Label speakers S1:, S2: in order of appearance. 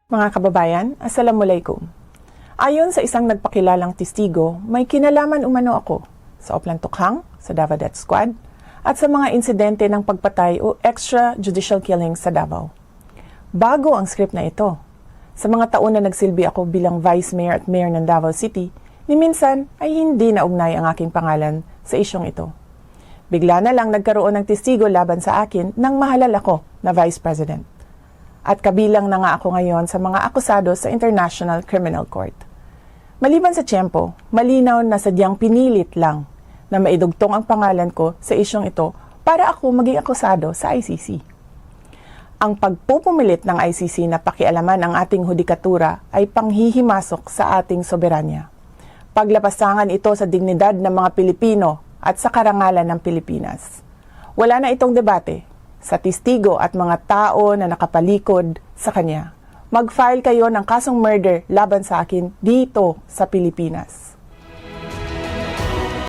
S1: Mga kababayan, Assalamualaikum. Ayon sa isang nagpakilalang testigo, may kinalaman umano ako sa Oplan Tukhang, sa Davao Death Squad, at sa mga insidente ng pagpatay o extrajudicial killing sa Davao. Bago ang script na ito. Sa mga taon na nagsilbi ako bilang Vice Mayor at Mayor ng Davao City, ni minsan ay hindi naugnay ang aking pangalan sa isyong ito. Bigla na lang nagkaroon ng testigo laban sa akin nang mahalal ako na Vice President. At kabilang na nga ako ngayon sa mga akusado sa International Criminal Court. Maliban sa tiyempo, malinaw na sadyang pinilit lang na maidugtong ang pangalan ko sa isyong ito para ako maging akusado sa ICC. Ang pagpupumilit ng ICC na pakialaman ang ating hudikatura ay panghihimasok sa ating soberanya. Paglapastangan ito sa dignidad ng mga Pilipino at sa karangalan ng Pilipinas. Wala na itong debate. Sa testigo at mga tao na nakapalikod sa kanya. Mag-file kayo ng kasong murder laban sa akin dito sa Pilipinas.